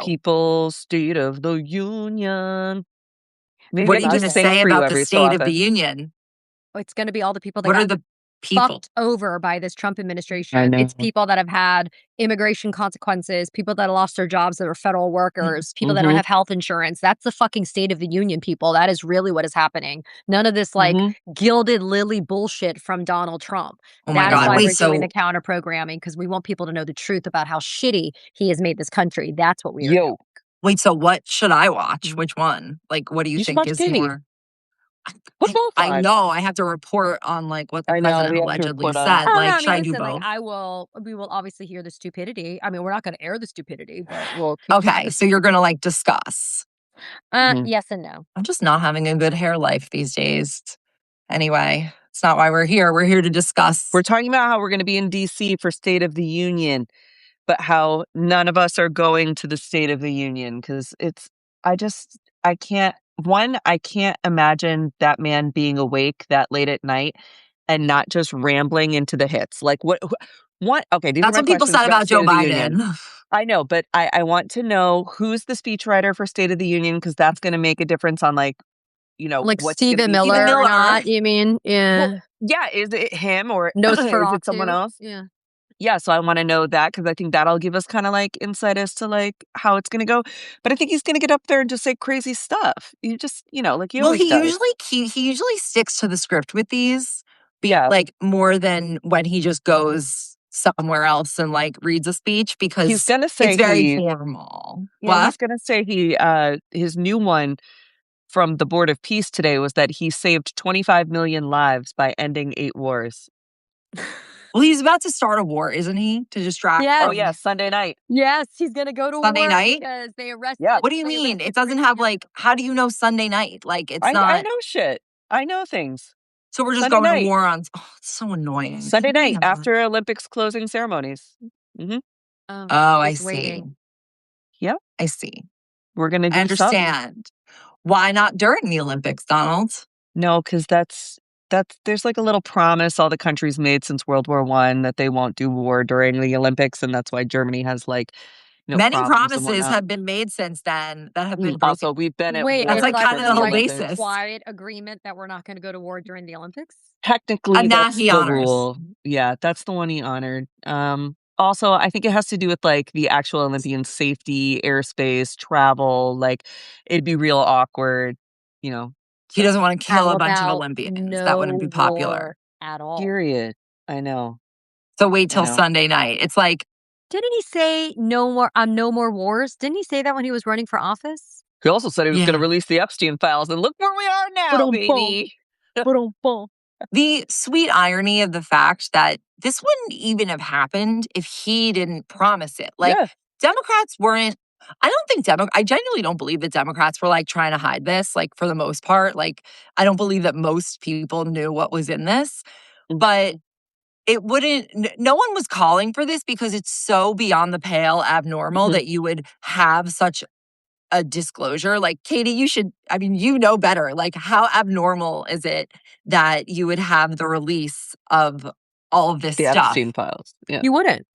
People's State of the Union. Maybe What I are you can going to just sing say for you about the every so State of the often. Union? It's going to be all the people that What are got the people? fucked over by this Trump I administration. know. It's people that have had immigration consequences, people that have lost their jobs that are federal workers, people that don't Mhm. have health insurance. That's the fucking State of the Union, people. That is really what is happening. None of this like Mhm. gilded lily bullshit from Donald Trump. Oh my That is God. why Wait, we're doing the so counter programming, because we want people to know the truth about how shitty he has made this country. That's what we are doing. Yo, wait, so what should I watch? Which one? Like, what do you you should think watch is Katie. more? Put both I on. know I have to report on like what the I know, president we have to allegedly report on said. it. Oh, no, Like, I should mean, I do listen, like, both? we will obviously hear the stupidity. I mean, we're not going to air the stupidity, but we'll keep Okay, so you're gonna like discuss. Mhm. yes and no. I'm just not having a good hair life these days. Anyway, it's not why we're here. We're here to discuss. We're talking about how we're going to be in DC for State of the Union, but how none of us are going to the State of the Union because I can't, I can't imagine that man being awake that late at night and not just rambling into the hits. Like what, okay, these That's are my what people questions said about about State Joe of the Union. Biden. I know, but I want to know who's the speechwriter for State of the Union because that's going to make a difference on like Like what's gonna Stephen be Miller said. or Miller. not, you mean? Yeah. Well, yeah, is it him or is it someone Nosferatu. else? Yeah. Yeah, so I want to know that because I think that'll give us kind of like insight as to like how it's going to go. But I think he's going to get up there and just say crazy stuff. You just, like he Well, always does. he usually sticks to the script with these, Yeah, like more than when he just goes somewhere else and like reads a speech he's because going to say it's very formal. he's What? going to say his new one from the Board of Peace today was that he saved 25 million lives by ending 8 wars. Well, he's about to start a war, isn't he? To distract. Yes. Oh yeah, Sunday night. Yes, he's going to go to Sunday war night? because they arrested. Yeah. What do you they mean? arrested It doesn't have like, how do you know Sunday night? Like, it's I not. know shit. I know things. So we're just Sunday going to night. war on. Oh, it's so annoying. Sunday Can we night have after Olympics closing ceremonies. Oh, I just see. waiting. Yep. I see. We're going to do I something. understand. Why not during the Olympics, Donald? No, because there's like a little promise all the countries made since World War I that they won't do war during the Olympics, and that's why Germany has like Many problems and promises whatnot. have been made since then that have been broken. Also, we've been at Wait, war That's like it's kind of during the the whole Olympics. basis. Quiet agreement that we're not going to go to war during the Olympics. Technically, And that that's he the honors. rule. Yeah, that's the one he honored. Also, I think it has to do with like the actual Olympian safety, airspace, travel. Like, it'd be real awkward, He doesn't want to kill How a bunch of about Olympians. That wouldn't be no popular. war at all. Period. I know. So wait till know. Sunday night. It's like, Didn't he say no more wars? Didn't he say that when he was running for office? He also said he was going to Yeah. release the Epstein files, and look where we are now, baby. The sweet irony of the fact that this wouldn't even have happened if he didn't promise it. Like, Yeah. Democrats weren't. I genuinely don't believe that Democrats were like trying to hide this, like for the most part. Like, I don't believe that most people knew what was in this, but no one was calling for this because it's so beyond the pale abnormal that you would have such a disclosure. Like, Katie, you know better. Like, how abnormal is it that you would have the release of all of this The stuff? Epstein files. Yeah. You wouldn't.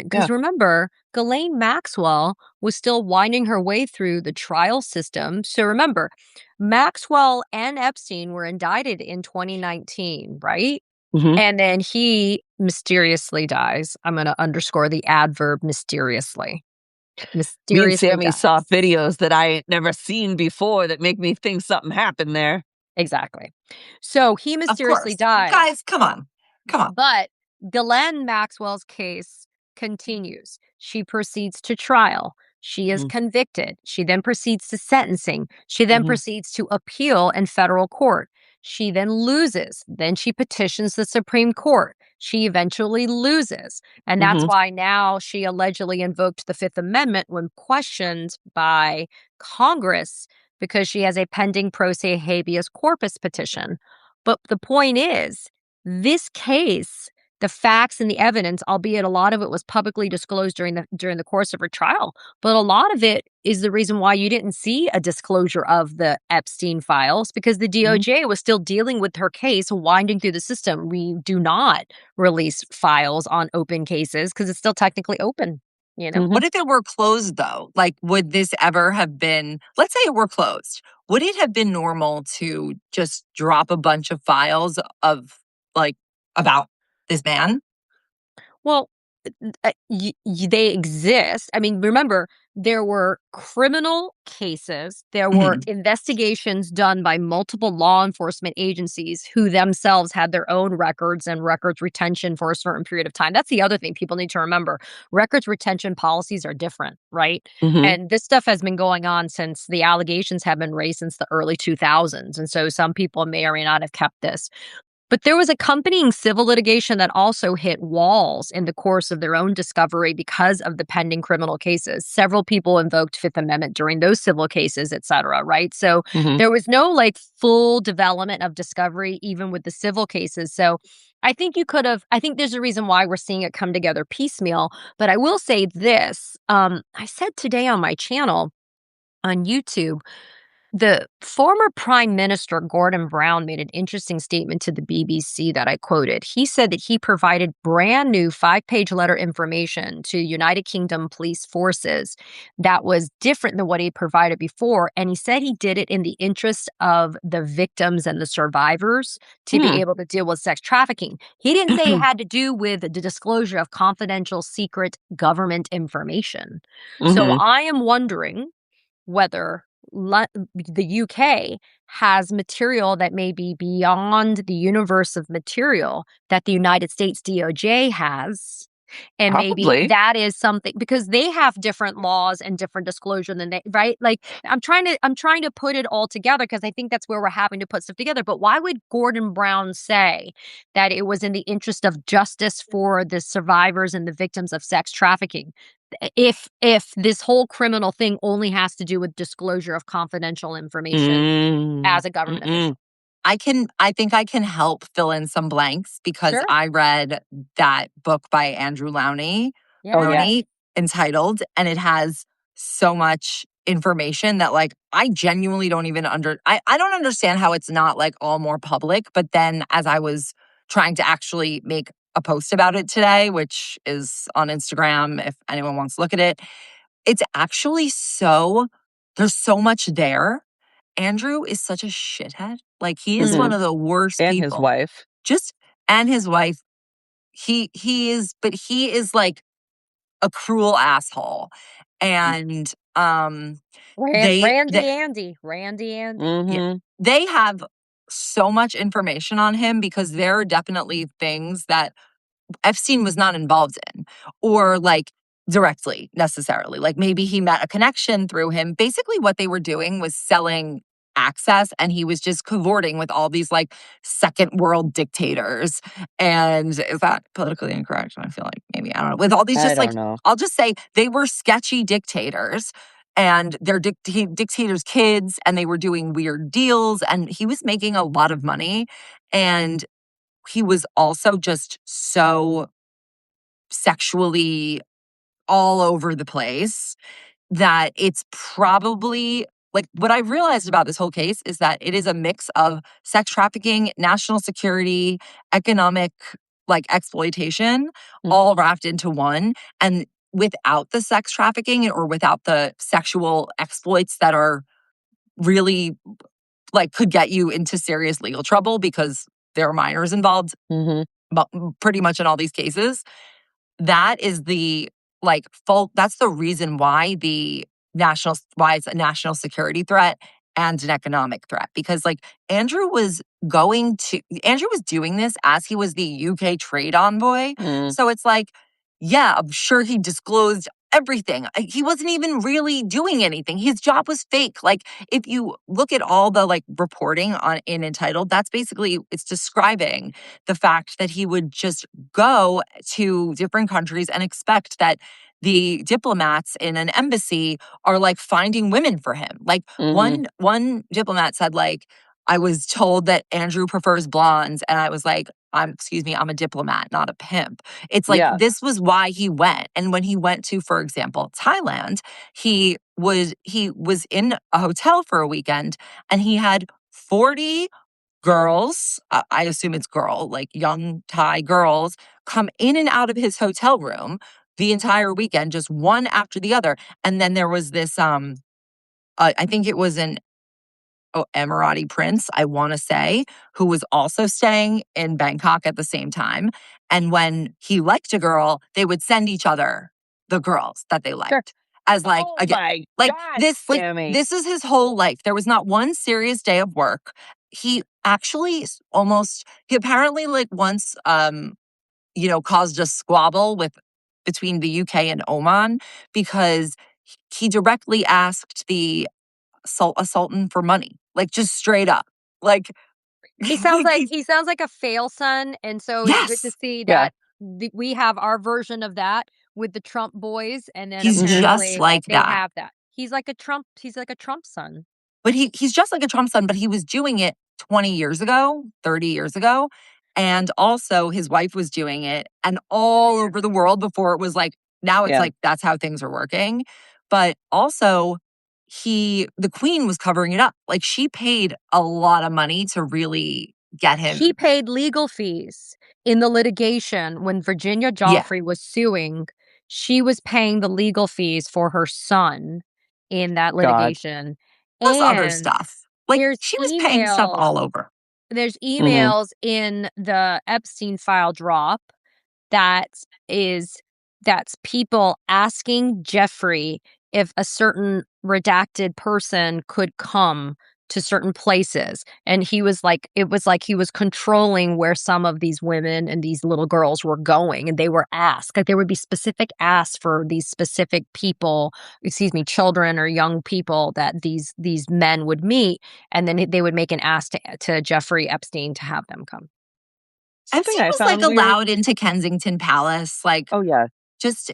Because remember, Ghislaine Maxwell was still winding her way through the trial system. So remember, Maxwell and Epstein were indicted in 2019, right? Mhm. And then he mysteriously dies. I'm going to underscore the adverb mysteriously. Me and Sami dies. saw videos that I ain't never seen before that make me think something happened there. Exactly. So he Of mysteriously course. died. Guys, come on. But Ghislaine Maxwell's case continues. She proceeds to trial. She is convicted. She then proceeds to sentencing. She then proceeds to appeal in federal court. She then loses. Then she petitions the Supreme Court. She eventually loses. And that's why now she allegedly invoked the Fifth Amendment when questioned by Congress because she has a pending pro se habeas corpus petition. But the point is, this case, the facts and the evidence, albeit a lot of it was publicly disclosed during the course of her trial, but a lot of it is the reason why you didn't see a disclosure of the Epstein files, because the DOJ was still dealing with her case, winding through the system. We do not release files on open cases because it's still technically open. you know? What if it were closed, though? Like, would this ever have been, let's say it were closed, would it have been normal to just drop a bunch of files of, like, about this man? Well, they exist. I mean, remember, there were criminal cases, there were Mhm. investigations done by multiple law enforcement agencies who themselves had their own records and records retention for a certain period of time. That's the other thing people need to remember. Records retention policies are different, right? Mhm. And this stuff has been going on since the allegations have been raised since the early 2000s. And so some people may or may not have kept this. But there was accompanying civil litigation that also hit walls in the course of their own discovery because of the pending criminal cases. Several people invoked Fifth Amendment during those civil cases, et cetera, right? So Mhm. there was no like full development of discovery, even with the civil cases. So I think there's a reason why we're seeing it come together piecemeal. But I will say this I said today on my channel on YouTube, the former Prime Minister Gordon Brown made an interesting statement to the BBC that I quoted. He said that he provided brand new 5-page letter information to United Kingdom police forces that was different than what he provided before. And he said he did it in the interest of the victims and the survivors to be Mm. able to deal with sex trafficking. He didn't say it had to do with the disclosure of confidential, secret government information. So Mhm. I am wondering whether the UK has material that may be beyond the universe of material that the United States DOJ has. And maybe Probably. that is something because they have different laws and different disclosure than they, right? Like I'm trying to put it all together because I think that's where we're having to put stuff together. But why would Gordon Brown say that it was in the interest of justice for the survivors and the victims of sex trafficking? If this whole criminal thing only has to do with disclosure of confidential information Mm. as a government Mm-mm. official. I think I can help fill in some blanks because Sure. I read that book by Andrew Lowney, Oh, yeah. Yeah. Lowney entitled, and it has so much information that like I genuinely don't even I don't understand how it's not like all more public. But then as I was trying to actually make a post about it today, which is on Instagram if anyone wants to look at it, it's actually there's so much there. Andrew is such a shithead. Like, he is one Mhm. of the worst And his people. wife. Just and his wife, he is like a cruel asshole. And they Randy Andy. yeah, Mhm. they have so much information on him because there are definitely things that Epstein was not involved in or like directly necessarily. Like maybe he met a connection through him. Basically, what they were doing was selling access and he was just cavorting with all these like second world dictators. And is that politically incorrect? I feel like maybe, I don't know. With all these I just like, don't know. I'll just say they were sketchy dictators and they're dictators' kids and they were doing weird deals and he was making a lot of money. And he was also just so sexually all over the place that it's probably like what I realized about this whole case is that it is a mix of sex trafficking, national security, economic like exploitation, Mm. all wrapped into one. And without the sex trafficking or without the sexual exploits that are really like could get you into serious legal trouble because there are minors involved, Mhm. but pretty much in all these cases, that is the like fault. That's the reason why why it's a national security threat and an economic threat. Because like Andrew was doing this as he was the UK trade envoy. Mm. So it's like, yeah, I'm sure he disclosed everything. He wasn't even really doing anything. His job was fake. Like if you look at all the like reporting on in Entitled, that's basically it's describing the fact that he would just go to different countries and expect that the diplomats in an embassy are like finding women for him. Like Mhm. one diplomat said like I was told that Andrew prefers blondes and I was like excuse me, I'm a diplomat, not a pimp. It's like Yeah. this was why he went. And when he went to, for example, Thailand, he was in a hotel for a weekend and he had 40 girls, I assume it's girl, like young Thai girls, come in and out of his hotel room the entire weekend, just one after the other. And then there was this, I think it was an Emirati prince, I want to say, who was also staying in Bangkok at the same time. And when he liked a girl, they would send each other the girls that they Sure. liked. As like, Oh again, my like God, this, Sammy. this is his whole life. There was not one serious day of work. He actually he apparently like once, caused a squabble between the UK and Oman because he directly asked a sultan for money, like just straight up. Like, He sounds like like he sounds like a fail son, and so it's good to yes, see Yeah. that we have our version of that with the Trump boys, and then he's just apparently like they that. have that. He's like a Trump son. But he's just like a Trump son, but he was doing it 20 years ago, 30 years ago. And also his wife was doing it and all over the world before it was like, now it's Yeah. like that's how things are working. But also the queen was covering it up. Like she paid a lot of money to really get him. She paid legal fees in the litigation when Virginia Yeah. Joffrey was suing. She was paying the legal fees for her son in that God. litigation. Plus other And stuff. Like there's she was paying stuff all over. there's emails in the Epstein file drop that is that's people asking Jeffrey if a certain redacted person could come to certain places. And it was like he was controlling where some of these women and these little girls were going. And they were asked, like there would be specific asks for these specific people, children or young people that these men would meet. And then they would make an ask to Jeffrey Epstein to have them come. Something Epstein I was like found weird. allowed into Kensington Palace. Like, Oh yeah.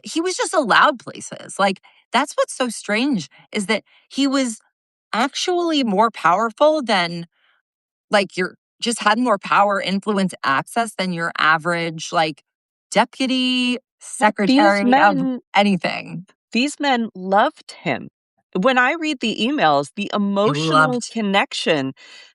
he was just allowed places. Like, that's what's so strange is that he was actually more powerful than like just had more power, influence, access than your average like deputy secretary of anything. These men loved him. When I read the emails, the emotional connection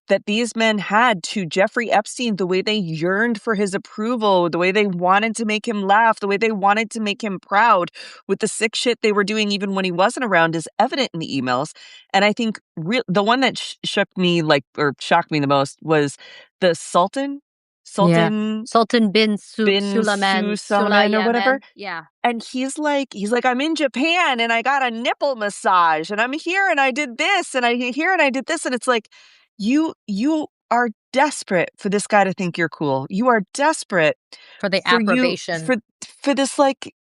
that these men had to Jeffrey Epstein, the way they yearned for his approval, the way they wanted to make him laugh, the way they wanted to make him proud with the sick shit they were doing even when he wasn't around is evident in the emails. And I think the one that shocked me the most was the Sultan Sultan bin Suleiman or whatever. Yeah. And he's like, I'm in Japan and I got a nipple massage and I'm here and I did this and I here and I did this. And it's like, you are desperate for this guy to think you're cool. You are desperate for the approbation. For this like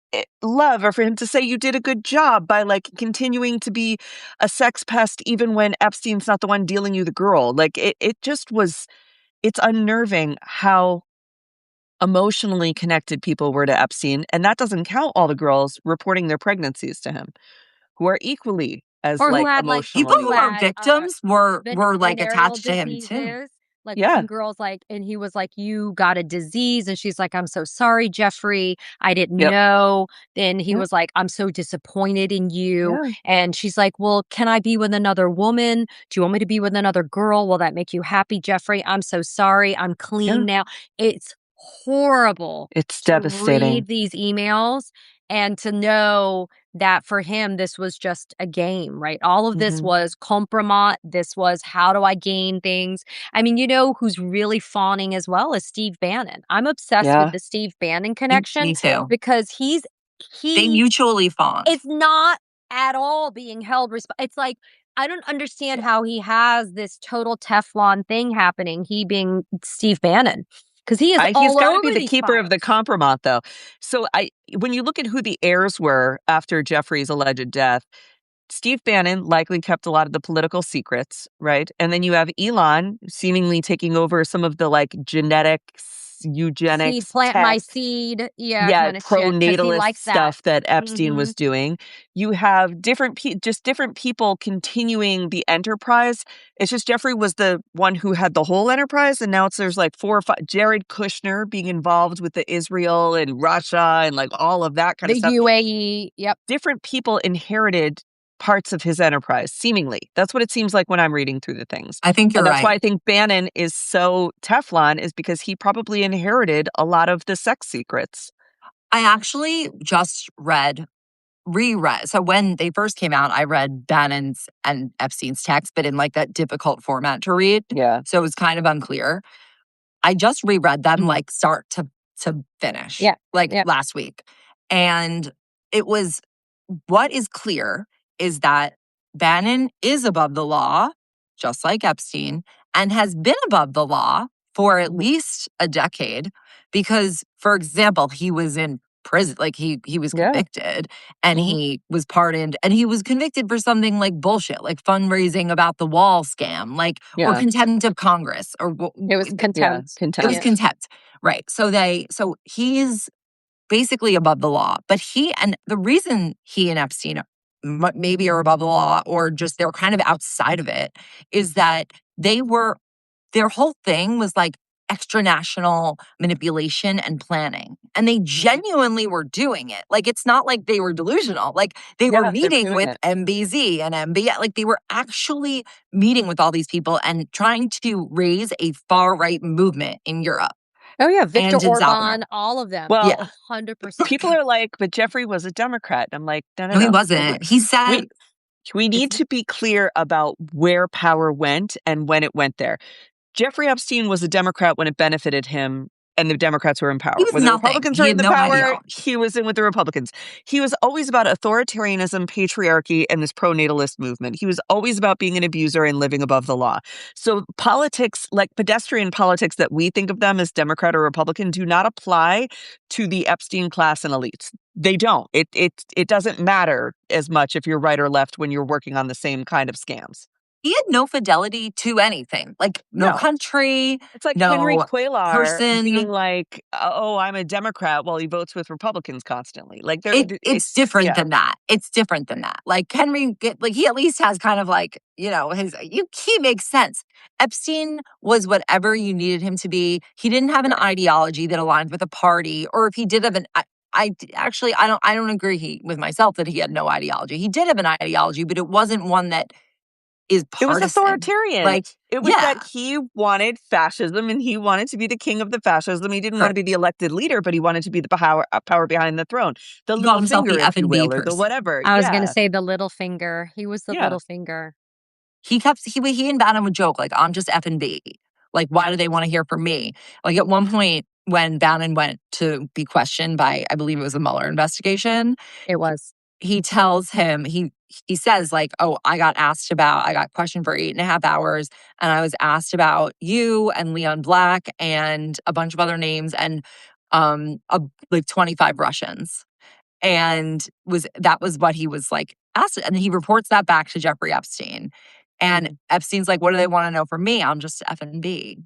love, or for him to say you did a good job by like continuing to be a sex pest even when Epstein's not the one dealing you the girl. Like it's unnerving how emotionally connected people were to Epstein, and that doesn't count all the girls reporting their pregnancies to him, who are equally as or who like had like people emotionally. who are victims were like venereal attached to him too. Like Yeah. one girl's like, and he was like, "You got a disease," and she's like, "I'm so sorry, Jeffrey. I didn't Yep. know." Then he Yep. was like, "I'm so disappointed in you." Yeah. And she's like, "Well, can I be with another woman? Do you want me to be with another girl? Will that make you happy, Jeffrey? I'm so sorry. I'm clean now." It's horrible It's to devastating. read these emails and to know that for him, this was just a game, right? All of this was compromise. This was how do I gain things? I mean, who's really fawning as well is Steve Bannon. I'm obsessed with the Steve Bannon connection. Me too. Because they mutually fawn. It's not at all being held responsible. It's like, I don't understand how he has this total Teflon thing happening, he being Steve Bannon. Because he is he's all got to over be the these keeper of files. the compromat, though. So when you look at who the heirs were after Jeffrey's alleged death, Steve Bannon likely kept a lot of the political secrets, right? And then you have Elon seemingly taking over some of the like eugenics, Plant tech, my seed, kind of shit. Because he pronatalist likes stuff that Epstein Mhm. was doing. You have different people continuing the enterprise. It's just Jeffrey was the one who had the whole enterprise, and now there's like 4 or 5. Jared Kushner being involved with the Israel and Russia and like all of that kind of stuff. The UAE, yep. Different people inherited parts of his enterprise, seemingly. That's what it seems like when I'm reading through the things. I think you're right. right. That's why I think Bannon is so Teflon, is because he probably inherited a lot of the sex secrets. I actually just reread. So when they first came out, I read Bannon's and Epstein's text, but in like that difficult format to read. Yeah. So it was kind of unclear. I just reread them like start to finish. Yeah. Like Yeah. last week. And it was what is clear is that Bannon is above the law, just like Epstein, and has been above the law for at least a decade because, for example, he was in prison, like he was Yeah. convicted and he was pardoned and he was convicted for something like bullshit, like fundraising about the wall scam, like or Yeah. contempt of Congress or It was Yeah. contempt. it was Contempt. contempt, right? So he's basically above the law. But the reason he and Epstein maybe are above the law or just they're kind of outside of it is that their whole thing was like extranational manipulation and planning. And they genuinely were doing it. Like, it's not like they were delusional. Like, they were Yeah, they're meeting doing with it. MBZ and MBS. Like, they were actually meeting with all these people and trying to raise a far-right movement in Europe Oh, yeah. Viktor and in South Orban, America. all of them. Well, Yeah. 100%. people are like, but Jeffrey was a Democrat. I'm like, no, no, No, he no. wasn't. He said, We need to be clear about where power went and when it went there. Jeffrey Epstein was a Democrat when it benefited him, and the Democrats were in power. he was When the nothing. Republicans He were had in the no power, ideology. he was in with the Republicans. He was always about authoritarianism, patriarchy, and this pro-natalist movement. He was always about being an abuser and living above the law. So politics, like pedestrian politics that we think of them as Democrat or Republican, do not apply to the Epstein class and elites. They don't. It doesn't matter as much if you're right or left when you're working on the same kind of scams. He had no fidelity to anything, like no No. country, It's like Henry no Cuellar being person. like, "Oh, I'm a Democrat," while he votes with Republicans constantly. Like, It's different yeah. than that. It's different than that. Like like he at least has kind of like, he makes sense. Epstein was whatever you needed him to be. He didn't have an ideology that aligned with a party, or if he did have I don't agree with myself that he had no ideology. He did have an ideology, but it wasn't one that is It was partisan. authoritarian. Like, It was that yeah, he wanted fascism and he wanted to be the king of the fascism. He didn't want to be the elected leader, but he wanted to be the power behind the throne. The he called little himself finger, the if you F&B will, or the person. whatever. I was going to Yeah. say the little finger. He was the Yeah. little finger. He and Bannon would joke, like, I'm just F&B. Like, why do they want to hear from me? Like, at one point, when Bannon went to be questioned by, I believe it was a Mueller investigation, It was. he tells him, he says, like, oh, I got questioned for 8.5 hours, and I was asked about you and Leon Black and a bunch of other names and like 25 Russians. And that was what he was like asked. And he reports that back to Jeffrey Epstein. And Epstein's like, what do they want to know from me? I'm just F&B.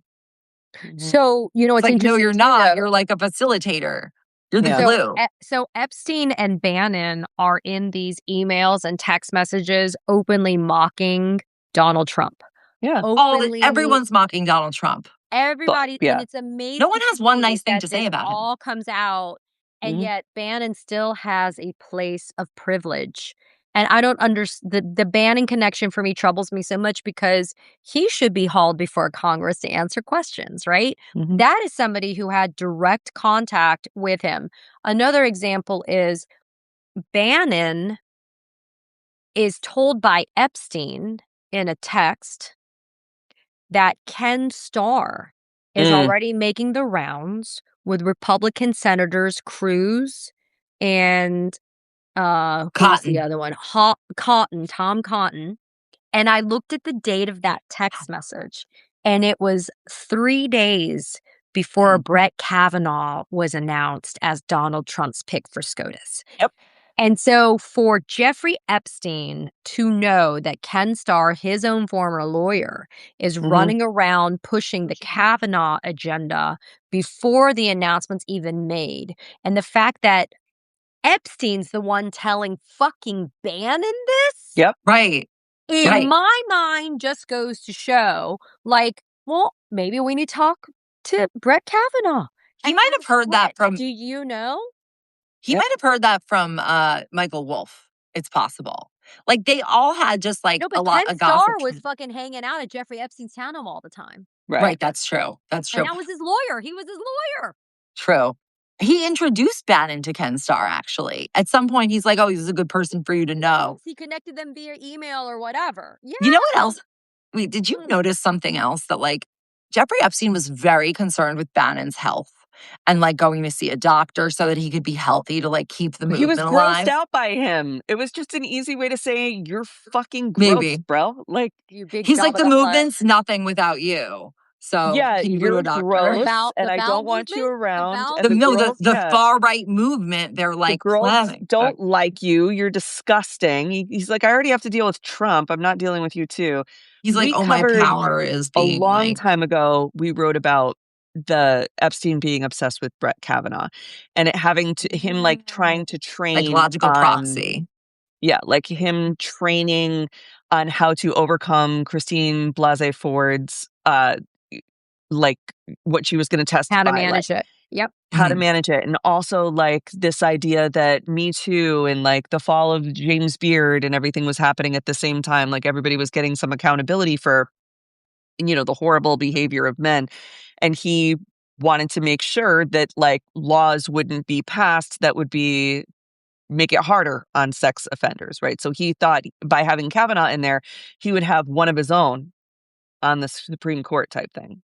So, It's what's like, no, interesting you're too, not. though. You're like a facilitator. You're the Yeah. glue. So Epstein and Bannon are in these emails and text messages openly mocking Donald Trump. Yeah. Everyone's mocking Donald Trump. Everybody, yeah. and it's amazing. No one has to one me nice thing that to say this about him. all comes out, and yet Bannon still has a place of privilege. And I don't understand the Bannon connection for me troubles me so much because he should be hauled before Congress to answer questions, right? That is somebody who had direct contact with him. Another example is Bannon is told by Epstein in a text that Ken Starr is already making the rounds with Republican Senators Cruz and who's the Cotton. other one? Tom Cotton. And I looked at the date of that text message, and it was 3 days before Brett Kavanaugh was announced as Donald Trump's pick for SCOTUS. Yep. And so for Jeffrey Epstein to know that Ken Starr, his own former lawyer, is running around pushing the Kavanaugh agenda before the announcement's even made, and the fact that Epstein's the one telling fucking Bannon this? Yep. Right. In my mind, just goes to show, like, well, maybe we need to talk to Brett Kavanaugh. He might have heard that from... Do you know? He might have heard that from Michael Wolff. It's possible. Like, they all had just like a lot Ken of gossip. Starr was fucking hanging out at Jeffrey Epstein's town home all the time. Right, that's true. That's true. And that was his lawyer. He was his lawyer. True. He introduced Bannon to Ken Starr, actually. At some point, he's like, oh, he's a good person for you to know. He connected them via email or whatever. Yeah. You know what else? Wait, did you notice something else? That, like, Jeffrey Epstein was very concerned with Bannon's health and, like, going to see a doctor so that he could be healthy to, like, keep the He movement was alive. grossed out by him. It was just an easy way to say, you're fucking gross, Maybe. bro. Like, You big He's like, the velvet butt. movement's nothing without you. So yeah, can you go to you're a doctor? gross, and The I bowel don't want you movement? around. The And bowel the girls, the far right movement, they're the like girls planning. don't like you. You're disgusting. He's like, I already have to deal with Trump. I'm not dealing with you too. He's like, We oh, my covered power is a being long like. time ago. We wrote about the Epstein being obsessed with Brett Kavanaugh, and it having to him like trying to train Psychological on proxy. yeah, like him training on how to overcome Christine Blasey Ford's like what she was going to testify, How to like manage it. Yep. how to manage it, and also like this idea that Me Too and like the fall of James Beard and everything was happening at the same time, like everybody was getting some accountability for, you know, the horrible behavior of men, and he wanted to make sure that like laws wouldn't be passed that would be make it harder on sex offenders, right? So he thought by having Kavanaugh in there, he would have one of his own on the Supreme Court type thing.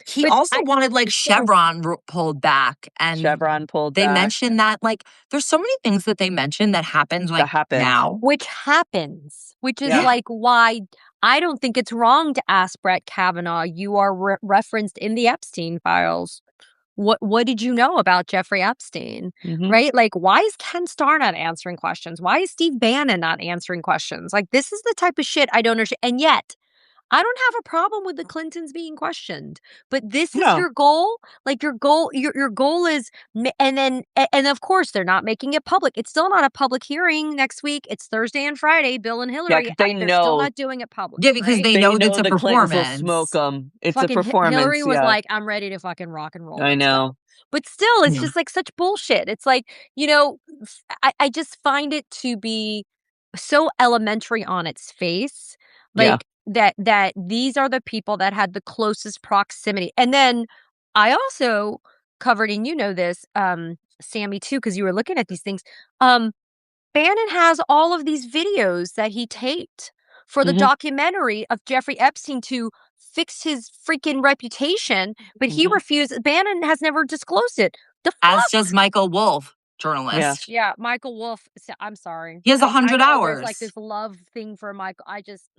He But also wanted like Chevron pulled back, and Chevron pulled they back. mentioned that like there's so many things that they mentioned that happened like now, which happens, which is Yeah. like why I don't think it's wrong to ask Brett Kavanaugh. You are referenced in the Epstein files. What did you know about Jeffrey Epstein? Mhm. Right? Like, why is Ken Starr not answering questions? Why is Steve Bannon not answering questions? Like, this is the type of shit I don't understand. And yet, I don't have a problem with the Clintons being questioned, but this is No. your goal. Like your goal is, and of course they're not making it public. It's still not a public hearing next week. It's Thursday and Friday. Bill and Hillary. 'cause they They're still know. not doing it public. Yeah, because right? they know that's a the Clintons will performance. smoke them. It's Fucking a performance. Hillary was yeah. like, I'm ready to fucking rock and roll. I Let's go." know. But still, it's Yeah. just like such bullshit. It's like, you know, I just find it to be so elementary on its face. Yeah. Like that these are the people that had the closest proximity. And then I also covered, and you know this, Sami too, because you were looking at these things. Bannon has all of these videos that he taped for the Mhm. documentary of Jeffrey Epstein to fix his freaking reputation, but he Mhm. refused. Bannon has never disclosed it. The As fuck? does Michael Wolff, journalist. Yeah, Michael Wolff. I'm sorry. He has I 100 know there's hours. like this love thing for Michael. I just,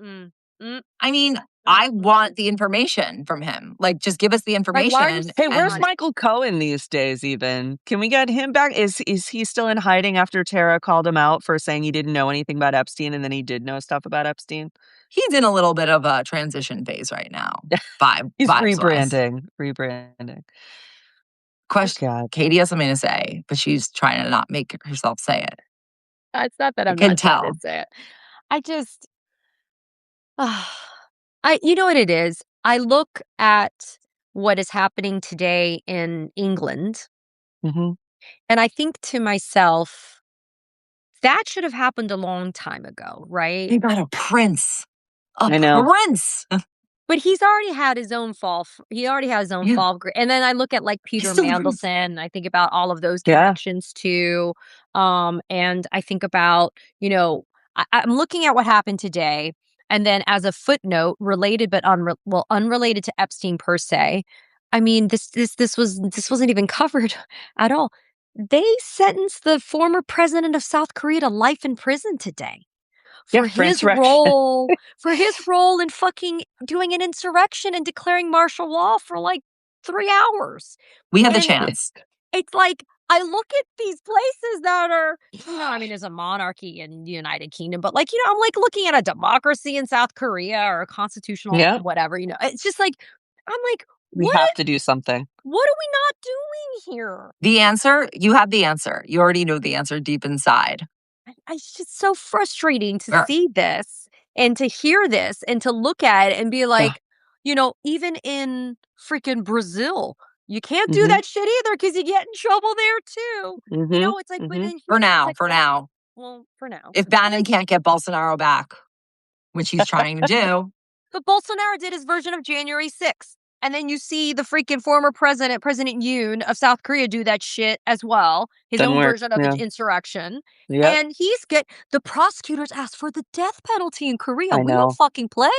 I mean, I want the information from him. Like, just give us the information. why are you Hey, and where's like- Michael Cohen these days? Even can we get him back? Is he still in hiding after Tara called him out for saying he didn't know anything about Epstein, and then he did know stuff about Epstein? He's in a little bit of a transition phase right now. He's Vibes-wise. rebranding. Question. God. Katie has something to say, but she's trying to not make herself say it. It's not that I'm can not trying tell. to say it. I just, you know what it is? I look at what is happening today in England, Mhm. and I think to myself, that should have happened a long time ago, right? They got a prince. A I know. prince. But he's already had his own fall. He already has his own Yeah. fall. And then I look at like Peter still Mandelson. And I think about all of those Yeah. connections too. And I think about, you know, I'm looking at what happened today. And then as a footnote, related but unrelated to Epstein per se. I mean, this wasn't even covered at all. They sentenced the former president of South Korea to life in prison today. Yeah, For his role in fucking doing an insurrection and declaring martial law for like 3 hours. We had the And chance. It's like, I look at these places that are, you know, I mean, there's a monarchy in the United Kingdom, but like, you know, I'm like looking at a democracy in South Korea or a constitutional Yeah. whatever, you know. It's just like, I'm like, We have to do something. what are we not doing here? The answer, you have the answer. You already know the answer deep inside. It's just so frustrating to see this and to hear this and to look at it and be like, you know, even in freaking Brazil, you can't do that shit either because you get in trouble there too. You know, it's like, but in For here, now, it's like, for now. Well, for now. If Bannon can't get Bolsonaro back, which he's trying to do. But Bolsonaro did his version of January 6th. And then you see the freaking former president, President Yoon of South Korea, do that shit as well. His Doesn't own work. version of Yeah. an insurrection. Yep. And the prosecutors asked for the death penalty in Korea. I We don't know. fucking play.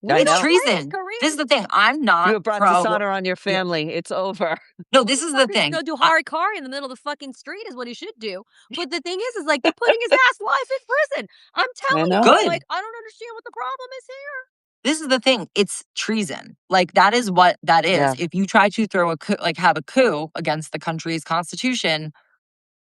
We I It's know. don't play in treason. Korea. This is the thing. I'm You not have brought pro. dishonor on your family. It's over. No, this is the Motherfucker's thing. gonna do harikari in the middle of the fucking street is what he should do. But the thing is like they're putting his ass life in prison. I'm telling you, know. I'm Good. like, I don't understand what the problem is here. This is the thing. It's treason. Like that is what that is. Yeah. If you try to throw a coup, like have a coup against the country's constitution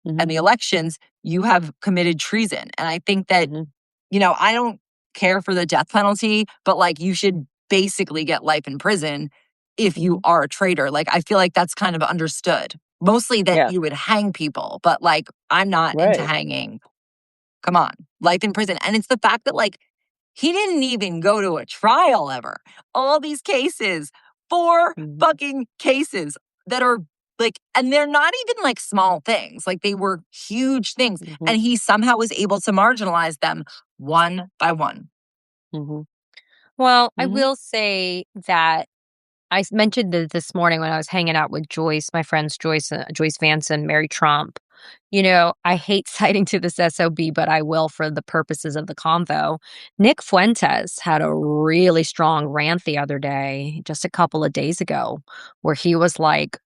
Mhm. and the elections, you have committed treason. And I think that, Mhm. you know, I don't care for the death penalty, but like you should basically get life in prison if you are a traitor. Like I feel like that's kind of understood. Mostly that Yeah. you would hang people, but like I'm not into Right. hanging. Come on, life in prison. And it's the fact that like he didn't even go to a trial ever. All these cases, 4 Mhm. fucking cases that are like, and they're not even like small things. Like they were huge things. Mhm. And he somehow was able to marginalize them one by one. Mhm. Well, I Mhm. will say that mentioned this morning when I was hanging out with Joyce, my friends Joyce Vance and Mary Trump. You know, I hate citing to this SOB, but I will for the purposes of the convo. Nick Fuentes had a really strong rant the other day, just a couple of days ago, where he was like,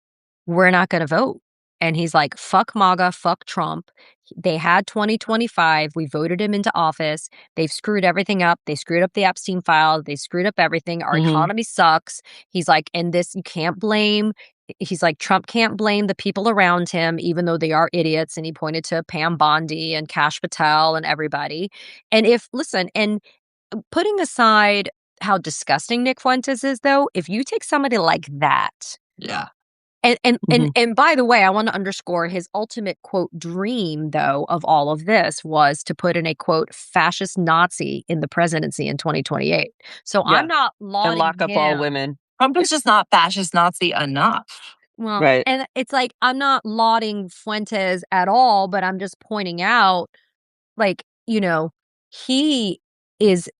we're not going to vote. And he's like, fuck MAGA, fuck Trump. They had 2025. We voted him into office. They've screwed everything up. They screwed up the Epstein file. They screwed up everything. Our Mhm. economy sucks. He's like, and this, you can't blame. He's like, Trump can't blame the people around him, even though they are idiots. And he pointed to Pam Bondi and Kash Patel and everybody. And and putting aside how disgusting Nick Fuentes is, though, if you take somebody like that, Yeah. and by the way, I want to underscore his ultimate quote dream though of all of this was to put in a quote fascist Nazi in the presidency in 2028. So Yeah. I'm not And lauding lock up all him. women. Trump is just not fascist Nazi enough. Well, Right. and it's like I'm not lauding Fuentes at all, but I'm just pointing out, like, you know, he is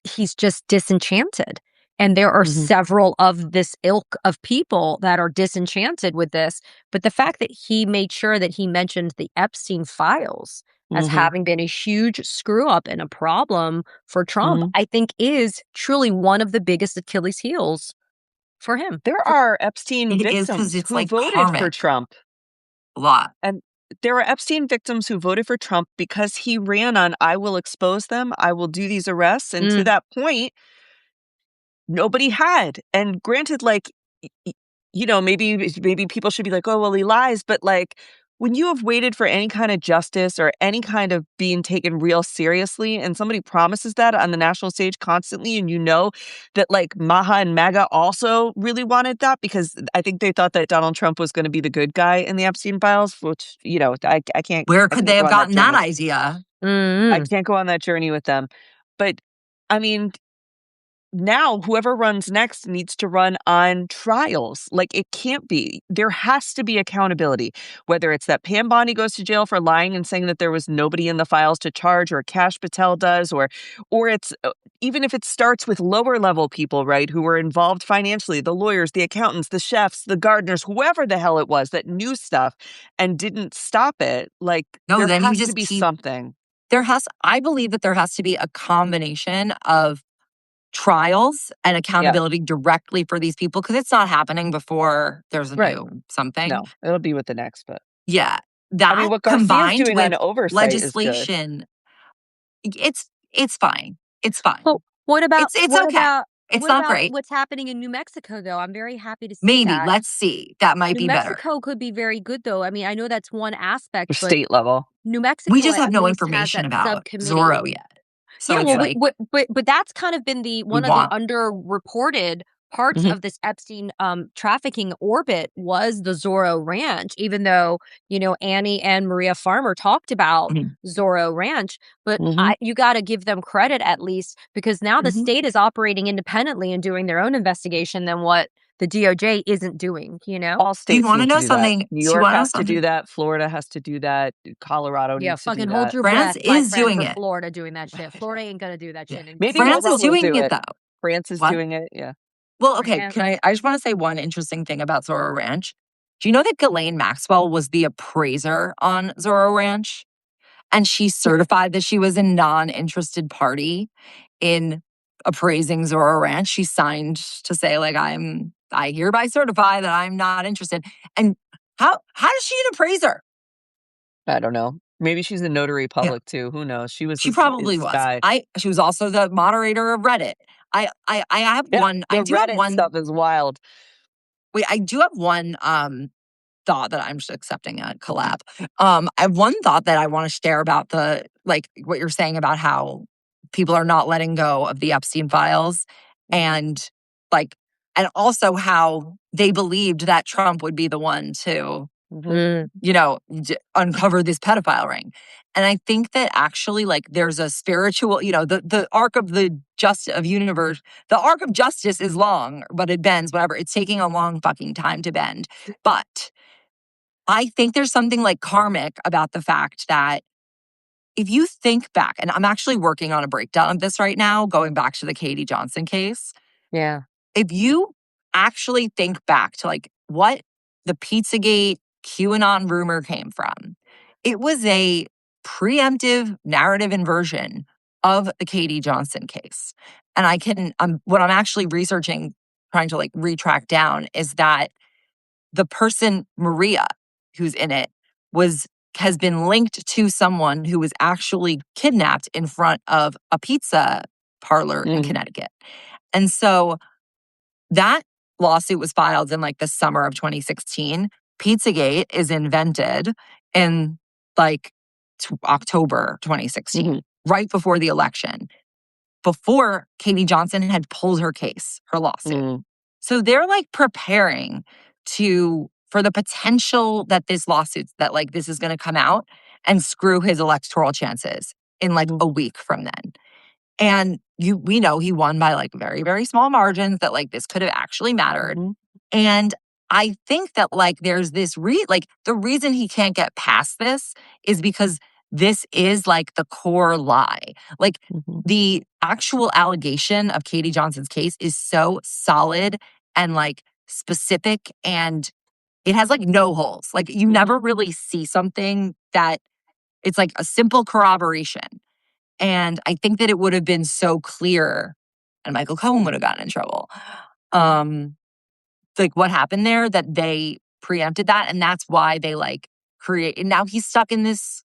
he's just disenchanted. And there are Mhm. several of this ilk of people that are disenchanted with this. But the fact that he made sure that he mentioned the Epstein files as Mhm. having been a huge screw up and a problem for Trump, Mhm. I think is truly one of the biggest Achilles heels for him. There are Epstein It is because victims it's who like voted for karmic Trump. a lot. And there are Epstein victims who voted for Trump because he ran on, I will expose them, I will do these arrests. And to Mm. that point, nobody had. And granted, like, you know, maybe people should be like, oh, well, he lies. But like, when you have waited for any kind of justice or any kind of being taken real seriously, and somebody promises that on the national stage constantly, and you know that like Maha and MAGA also really wanted that because I think they thought that Donald Trump was going to be the good guy in the Epstein files, which, you know, I can't. Where I could can't they go have on that gotten that journey. idea? I Mm. can't go on that journey with them. But I mean, now whoever runs next needs to run on trials. Like it can't be. There has to be accountability. Whether it's that Pam Bondi goes to jail for lying and saying that there was nobody in the files to charge, or Kash Patel does, or it's even if it starts with lower level people, right, who were involved financially, the lawyers, the accountants, the chefs, the gardeners, whoever the hell it was that knew stuff and didn't stop it. Like No, there then you has to just be keep something. I believe that there has to be a combination of trials and Yeah. accountability directly for these people because it's not happening before there's a Right. new something. No, it'll be with the next, but Yeah. I mean, That what Garcia's combined doing on with oversight is good. legislation, it's fine. It's fine. Well, It's okay. It's not great. what's happening in New Mexico though? I'm very happy to see Maybe. that. Let's see. That might New be better. Mexico could be very good though. I mean, I know that's one aspect, The but state level. New We Mexico just at have no least has information that about subcommittee. Zorro yet. So Yeah, it's well, like but that's kind of been we one of the want underreported parts Mhm. of this Epstein trafficking orbit was the Zorro Ranch, even though, you know, Annie and Maria Farmer talked about Mhm. Zorro Ranch, but Mhm. you got to give them credit at least because now the Mhm. state is operating independently and doing their own investigation than what the DOJ isn't doing, you know? All Do you states want to need to know do that. something? New Do you York want to know has to do something? that. Florida has to do that. Colorado Yeah, needs to do fucking hold that. your France breath, my is friend, doing for it. Florida doing that shit. Florida ain't gonna do that shit. Maybe France is Obama will doing do it it. though. France is What? doing it. Yeah. Well, okay, I just want to say one interesting thing about Zorro Ranch. Do you know that Ghislaine Maxwell was the appraiser on Zorro Ranch? And she certified that she was a non-interested party in appraising Zorro Ranch. She signed to say, like, I hereby certify that I'm not interested. And how is she an appraiser? I don't know. Maybe she's a notary public too. Who knows? She was She probably his was. guy. She was also the moderator of Reddit. I have Yeah, one. the I do have Reddit one. stuff is wild. Wait, I do have one thought that I'm just accepting a collab. I have one thought that I want to share about what you're saying about how people are not letting go of the Epstein files and like, and also how they believed that Trump would be the one to, uncover this pedophile ring. And I think that actually, like, there's a spiritual, the arc of the universe, the arc of justice is long, but it bends, whatever. It's taking a long fucking time to bend. But I think there's something like karmic about the fact that if you think back, and I'm actually working on a breakdown of this right now, going back to the Katie Johnson case. Yeah. If you actually think back to like what the Pizzagate QAnon rumor came from, it was a preemptive narrative inversion of the Katie Johnson case. And what I'm actually researching, trying to like retrack down is that the person, Maria, who's in it, has been linked to someone who was actually kidnapped in front of a pizza parlor in Connecticut. And so that lawsuit was filed in like the summer of 2016. Pizzagate is invented in like October 2016, right before the election, before Katie Johnson had pulled her lawsuit. So they're like preparing for the potential that this is going to come out and screw his electoral chances in like a week from then. And we know he won by like very, very small margins, that like this could have actually mattered. And I think that like there's this the reason he can't get past this is because this is like the core lie. Like the actual allegation of Katie Johnson's case is so solid and like specific, and it has like no holes. Like you never really see something that it's like a simple corroboration. And I think that it would have been so clear, and Michael Cohen would have gotten in trouble. Like what happened there, that they preempted that. And that's why they like create. And now he's stuck in this,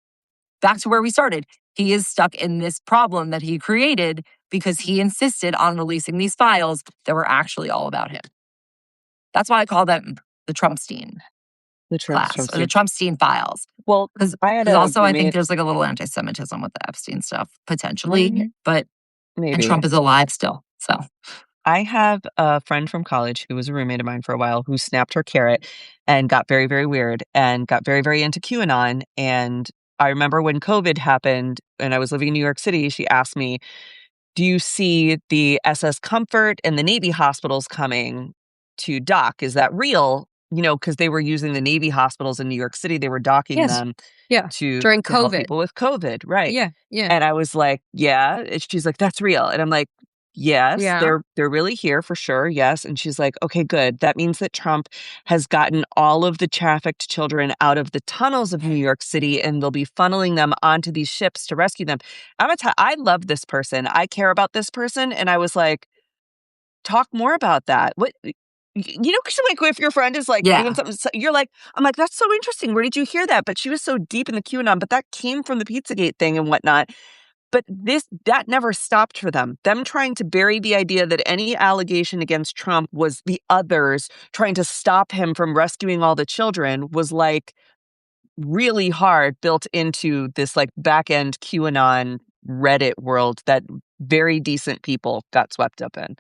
back to where we started. He is stuck in this problem that he created because he insisted on releasing these files that were actually all about him. That's why I call them the Trumpstein class, or the Trumpstein files. Well, because also I think there's like a little anti-Semitism with the Epstein stuff, potentially, but maybe. And Trump is alive still, so. I have a friend from college who was a roommate of mine for a while who snapped her carrot and got very, very weird and got very, very into QAnon. And I remember when COVID happened and I was living in New York City, she asked me, do you see the SS Comfort and the Navy hospitals coming to dock? Is that real? You know, because they were using the Navy hospitals in New York City. They were docking them during to help COVID. people with COVID. Right. Yeah. And I was like, yeah. And she's like, that's real. And I'm like, yes, they're really here for sure. Yes. And she's like, okay, good. That means that Trump has gotten all of the trafficked children out of the tunnels of New York City, and they'll be funneling them onto these ships to rescue them. I love this person. I care about this person. And I was like, talk more about that. What, because like if your friend is like doing something, you're like, I'm like, that's so interesting. Where did you hear that? But she was so deep in the QAnon, but that came from the Pizzagate thing and whatnot. But that never stopped for them. Them trying to bury the idea that any allegation against Trump was the others trying to stop him from rescuing all the children was like really hard built into this like back end QAnon Reddit world that very decent people got swept up in.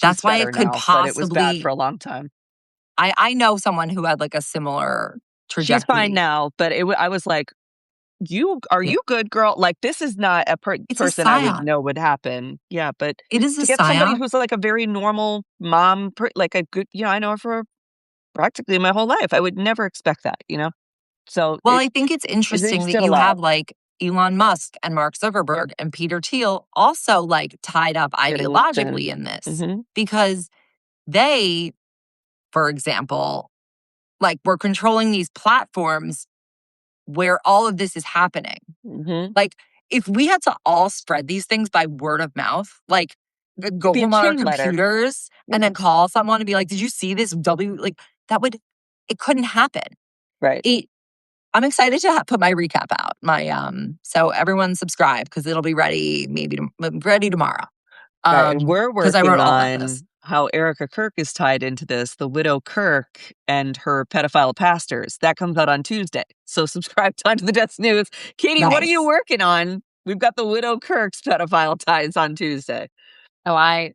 That's why it could possibly, but it was bad for a long time. I know someone who had like a similar trajectory. She's fine now, but I was like, you good, girl? Like, this is not a person I would know would happen. Yeah, but it is to get somebody who's like a very normal mom, like a good, I know her for practically my whole life. I would never expect that, So, I think it's interesting that you have like Elon Musk and Mark Zuckerberg and Peter Thiel also like tied up ideologically in this, because they, for example, like, we're controlling these platforms where all of this is happening. Like, if we had to all spread these things by word of mouth, like, go be a home on our chain letter. computers and then call someone and be like, did you see this like, it couldn't happen. Right. I'm excited to put my recap out. So everyone subscribe because it'll be ready ready tomorrow. Right. And we're 'Cause I wrote working all about on this. how Erica Kirk is tied into this, the widow Kirk and her pedophile pastors. That comes out on Tuesday. So subscribe to Under the Desk News. Katie, what are you Nice. working on? We've got the widow Kirk's pedophile ties on Tuesday. Oh, I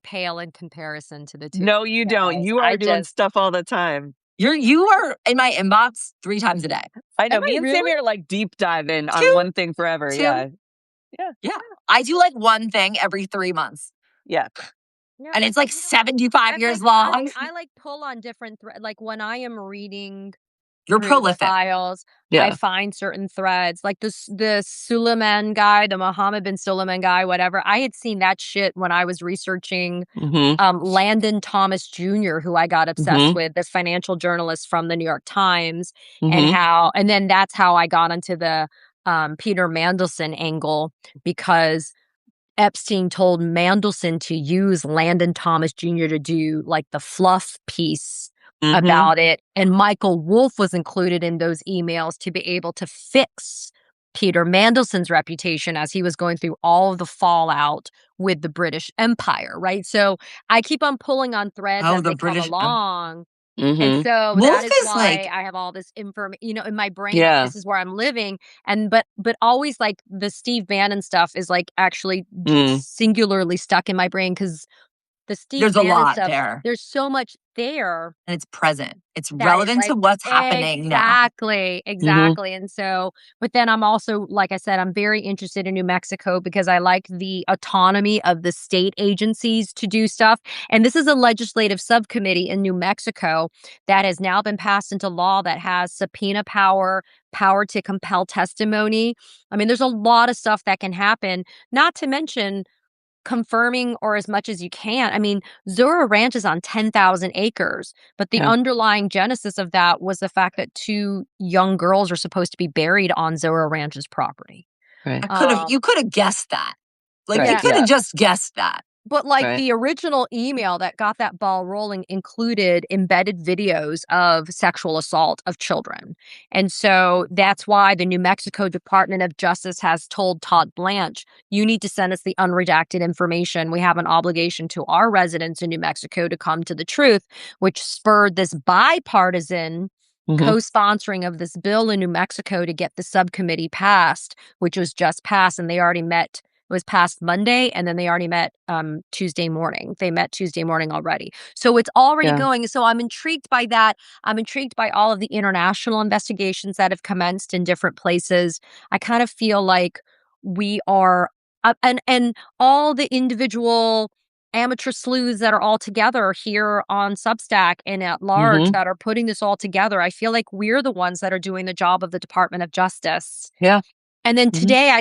pale in comparison to the two. No, you don't. guys. You are doing stuff all the time. You are in my inbox 3 times a day. I know. Am Me I and really? Sammy are like deep diving on Two. one thing forever. Two. Yeah. Yeah. I do like one thing every 3 months. Yeah. No, And it's like 75 years long. I like pull on different like when I am reading You're through the prolific. files, Yeah. I find certain threads like the Suleiman guy, the Mohammed bin Suleiman guy, whatever. I had seen that shit when I was researching Landon Thomas Jr., who I got obsessed with, this financial journalist from the New York Times, and then that's how I got into the Peter Mandelson angle, because Epstein told Mandelson to use Landon Thomas Jr. to do like the fluff piece about it. And Michael Wolff was included in those emails to be able to fix Peter Mandelson's reputation as he was going through all of the fallout with the British Empire, right? So I keep on pulling on threads as they come along. And so that is why I have all this information, in my brain. This is where I'm living. And but always like the Steve Bannon stuff is like actually singularly stuck in my brain, because the Steve Bannon a lot stuff, there. there's so much there. And it's present. It's relevant to what's happening now. Exactly. And so, but then I'm also, like I said, I'm very interested in New Mexico because I like the autonomy of the state agencies to do stuff. And this is a legislative subcommittee in New Mexico that has now been passed into law that has subpoena power, power to compel testimony. I mean, there's a lot of stuff that can happen, not to mention confirming, or as much as you can. I mean, Zora Ranch is on 10,000 acres, but the underlying genesis of that was the fact that 2 young girls are supposed to be buried on Zora Ranch's property. Right. You could have guessed that. Like, Right, you could have just guessed that. But like the original email that got that ball rolling included embedded videos of sexual assault of children. And so that's why the New Mexico Department of Justice has told Todd Blanche, you need to send us the unredacted information. We have an obligation to our residents in New Mexico to come to the truth, which spurred this bipartisan co-sponsoring of this bill in New Mexico to get the subcommittee passed, which was just passed, and they already met. It was passed Monday, and then they already met Tuesday morning. They met Tuesday morning already. So it's already going. So I'm intrigued by that. I'm intrigued by all of the international investigations that have commenced in different places. I kind of feel like we are, and all the individual amateur sleuths that are all together here on Substack and at large that are putting this all together. I feel like we're the ones that are doing the job of the Department of Justice. Yeah. And then today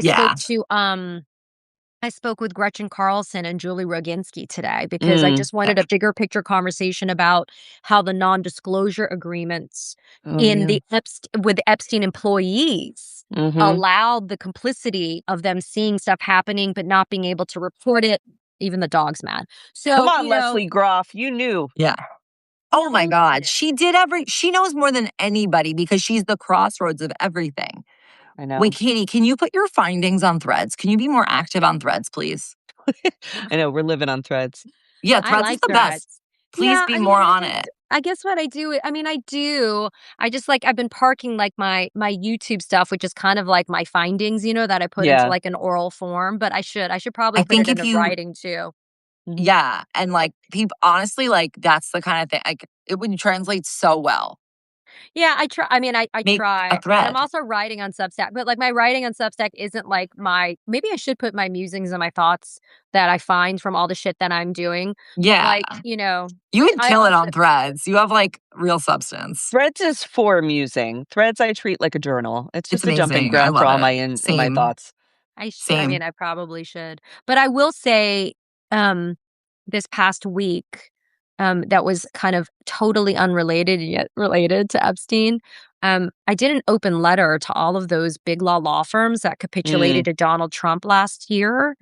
I spoke with Gretchen Carlson and Julie Roginski today because I just wanted a bigger picture conversation about how the non-disclosure agreements with Epstein employees allowed the complicity of them seeing stuff happening but not being able to report it. Even the dog's mad. So come on, Leslie Groff, you knew. Yeah. Oh my God. She knows more than anybody because she's the crossroads of everything. I know. Wait, Katie, can you put your findings on Threads? Can you be more active on Threads, please? I know, we're living on Threads. Yeah, Threads is the best. Please be more on it. I guess what I do, I just I've been parking like my YouTube stuff, which is kind of like my findings, that I put into like an oral form, but I should probably put it into writing too. Yeah. And like people, honestly, like that's the kind of thing, like it would translate so well. Yeah, I try. I mean, I try. A thread. And I'm also writing on Substack, but like my writing on Substack isn't like maybe I should put my musings and my thoughts that I find from all the shit that I'm doing. Yeah. Like, you would kill it on Threads. You have like real substance. Threads is for musing. Threads I treat like a journal. It's just a jumping ground for all my thoughts. I probably should. But I will say, this past week that was kind of totally unrelated yet related to Epstein. I did an open letter to all of those big law firms that capitulated to Donald Trump last year,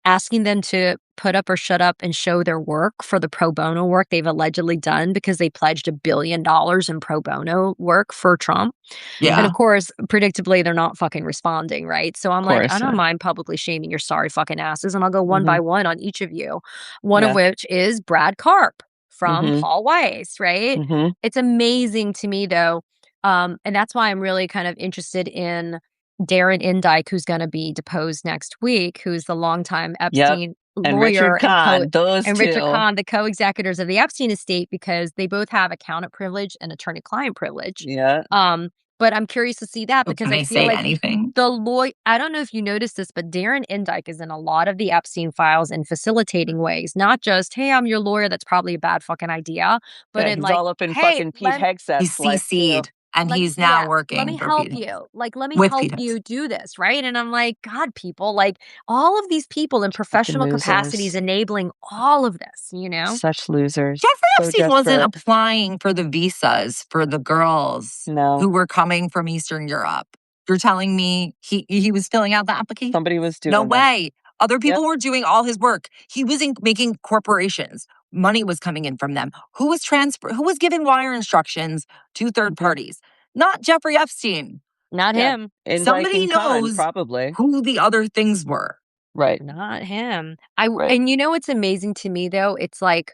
asking them to put up or shut up and show their work for the pro bono work they've allegedly done because they pledged $1 billion in pro bono work for Trump. Yeah. And of course, predictably, they're not fucking responding, right? So I'm like, I don't not. mind publicly shaming your sorry fucking asses, and I'll go one by one on each of you. One of which is Brad Karp from Paul Weiss, right? It's amazing to me, though. And that's why I'm really kind of interested in Darren Indyke, who's going to be deposed next week, who's the longtime Epstein And lawyer Richard Kahn, Richard Kahn, the co-executors of the Epstein estate, because they both have accountant privilege and attorney-client privilege. Yeah. But I'm curious to see that because Can I they feel say like anything? the lawyer, I don't know if you noticed this, but Darren Indyke is in a lot of the Epstein files in facilitating ways, not just, hey, I'm your lawyer, that's probably a bad fucking idea, but in he's like, all up in hey, fucking Pete He's Hegseth's, like, CC'd, and he's now working let me for help Pete you. Like, let me with help Pete you do this, right? And I'm like, God, people, like all of these people in professional capacities enabling all of this, you know? Such losers. Jeffrey So Epstein wasn't desperate. applying for the visas for the girls who were coming from Eastern Europe. You're telling me he was filling out the application? Somebody was doing No that. way. Other people were doing all his work. He was making corporations. Money was coming in from them. Who was giving wire instructions to third parties? Not Jeffrey Epstein. Not him. Somebody knows probably who the other things were. Right. Not him. And you know what's amazing to me, though? It's like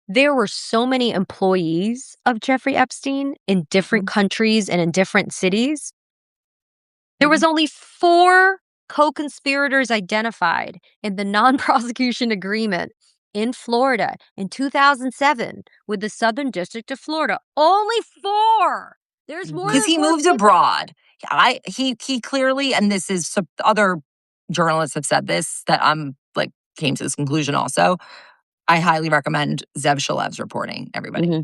there were so many employees of Jeffrey Epstein in different countries and in different cities. There was only 4 co-conspirators identified in the non-prosecution agreement in Florida in 2007 with the Southern District of Florida. Only 4. There's more because he moved abroad. He clearly, and this is other journalists have said this, that I'm like came to this conclusion also. I highly recommend Zev Shalev's reporting, everybody.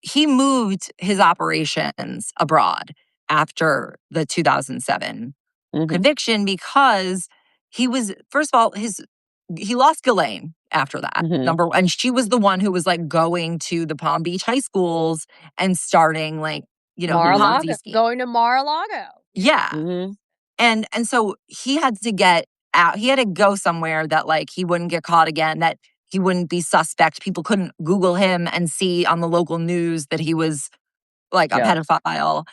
He moved his operations abroad after the 2007 conviction because he was, first of all, he lost Ghislaine after that. And she was the one who was like going to the Palm Beach high schools and starting like, Mar-a-Lago, going to Mar-a-Lago. Yeah. And so he had to get out. He had to go somewhere that like he wouldn't get caught again, that he wouldn't be suspect. People couldn't Google him and see on the local news that he was like a pedophile.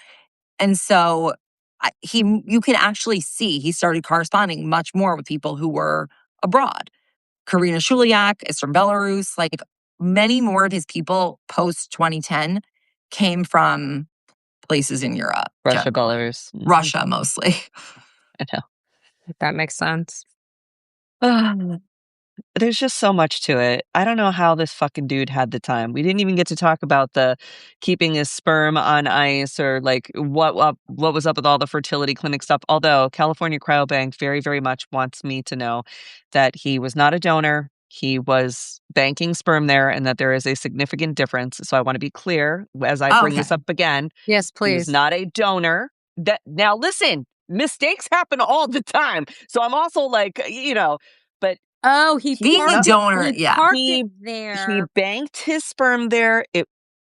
And so you can actually see he started corresponding much more with people who were abroad. Karina Shuliak is from Belarus. Like many more of his people post 2010 came from places in Europe. Russia, Belarus. Russia, mostly. I know. That makes sense. There's just so much to it. I don't know how this fucking dude had the time. We didn't even get to talk about the keeping his sperm on ice or like what was up with all the fertility clinic stuff. Although California Cryobank very, very much wants me to know that he was not a donor. He was banking sperm there and that there is a significant difference. So I want to be clear as I bring this up again. Yes, please. He was not a donor. Now listen, mistakes happen all the time. So I'm also like, but being a donor, he there. He banked his sperm there.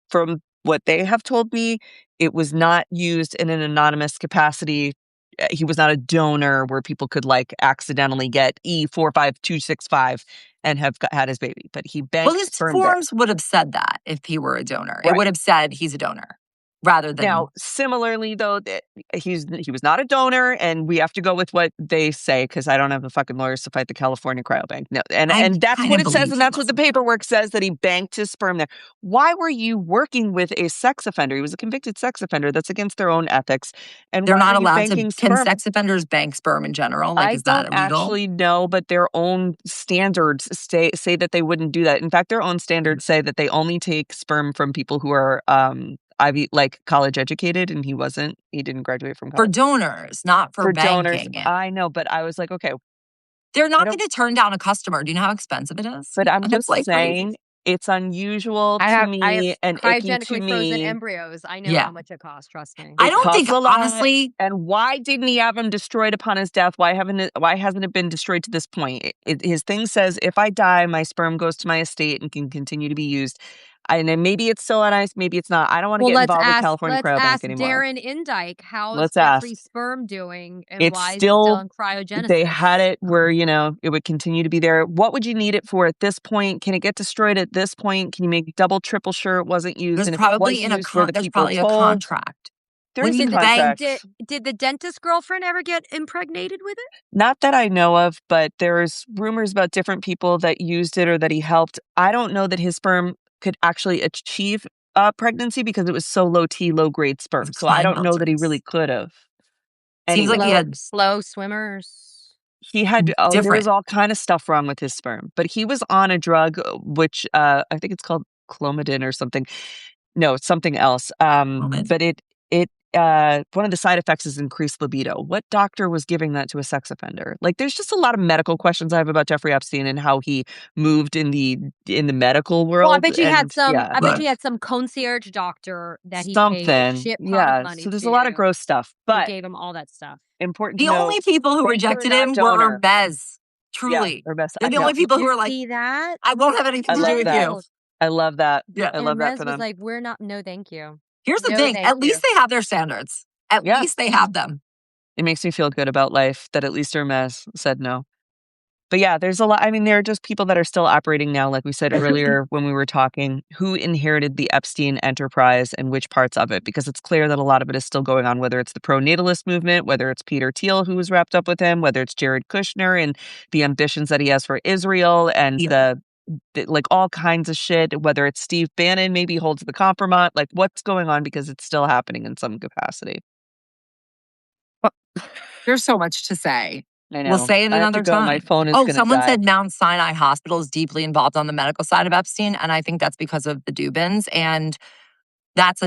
From what they have told me, it was not used in an anonymous capacity. He was not a donor where people could like accidentally get E45265 and have had his baby. But he banked. Well, his forms would have said that if he were a donor. It would have said he's a donor. Rather than now, similarly though, he was not a donor, and we have to go with what they say because I don't have the fucking lawyers to fight the California Cryobank. No, and that's what it says, and that's what the paperwork says, that he banked his sperm there. Why were you working with a sex offender? He was a convicted sex offender. That's against their own ethics, and they're not allowed to. Sperm? Can sex offenders bank sperm in general? Like, is that illegal? I don't actually know, but their own standards say that they wouldn't do that. In fact, their own standards say that they only take sperm from people who are Ivy, like college educated, and he wasn't. He didn't graduate from college. For donors, not for donors. banking. I know, but I was like, okay. They're not going to turn down a customer. Do you know how expensive it is? But I'm just saying, It's unusual I to have me and icky to cryogenically frozen me. embryos. I know Yeah. how much it costs, trust me. I It don't think, costs a lot. honestly, And why didn't he have him destroyed upon his death? Why hasn't it been destroyed to this point? His thing says, if I die, my sperm goes to my estate and can continue to be used. And then maybe it's still on ice, maybe it's not. I don't want to Well, get involved with California let's Cryobank ask anymore. Darren Indyke, how's Let's ask. Jeffrey's sperm doing and It's why is it still still, in cryogenesis? they had it where, it would continue to be there. What would you need it for at this point? Can it get destroyed at this point? Can you make double, triple sure it wasn't used? there's And if it probably was used, were the there's people probably a told? contract. There's When a you contract. Did the dentist girlfriend ever get impregnated with it? Not that I know of, but there's rumors about different people that used it or that he helped. I don't know that his sperm could actually achieve pregnancy because it was so low T, low grade sperm. So I don't know that he really could have. Seems like he had slow swimmers. He had there was different. all kind of stuff wrong with his sperm, but he was on a drug which I think it's called Clomidin or something. No, it's something else. But it one of the side effects is increased libido. What doctor was giving that to a sex offender? Like, there's just a lot of medical questions I have about Jeffrey Epstein and how he moved in the medical world. Well, I bet you had some. Yeah. I bet you had some concierge doctor that he paid something. a shit ton Yeah. of money So there's to, a lot of gross stuff, who but gave him all that stuff. important The to note, only people who banker, rejected not him donor. were Bez. Truly. Yeah, or Bez. They're I the only know. people Did who you are like, see that? I won't have anything I to do love with that. you. I love that. Yeah. I love And that Rez for was them. like, "We're not. No, thank you." Here's the No, thing. thank At least you. they have their standards. At Yeah. least they have them. It makes me feel good about life that at least Hermes said no. But yeah, there's a lot. I mean, there are just people that are still operating now, like we said earlier when we were talking, who inherited the Epstein enterprise and which parts of it, because it's clear that a lot of it is still going on, whether it's the pro-natalist movement, whether it's Peter Thiel, who was wrapped up with him, whether it's Jared Kushner and the ambitions that he has for Israel and like all kinds of shit, whether it's Steve Bannon maybe holds the compromise, like what's going on, because it's still happening in some capacity. There's so much to say. I know. We'll say it another time. My phone is gonna someone die. said Mount Sinai Hospital is deeply involved on the medical side of Epstein, and I think that's because of the Dubins. And that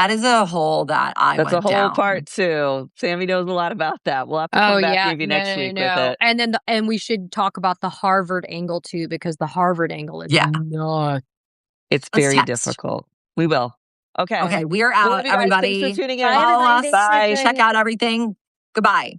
is a hole that That's a went whole down. part too. Sammy knows a lot about that. We'll have to come back maybe next week with it. And then and we should talk about the Harvard angle too, because the Harvard angle is nuts. It's very difficult. We will. Okay. Okay, we are out, Love you guys. everybody. Thanks for tuning in. Bye, Follow everybody. us. Thanks for Check out everything. Goodbye.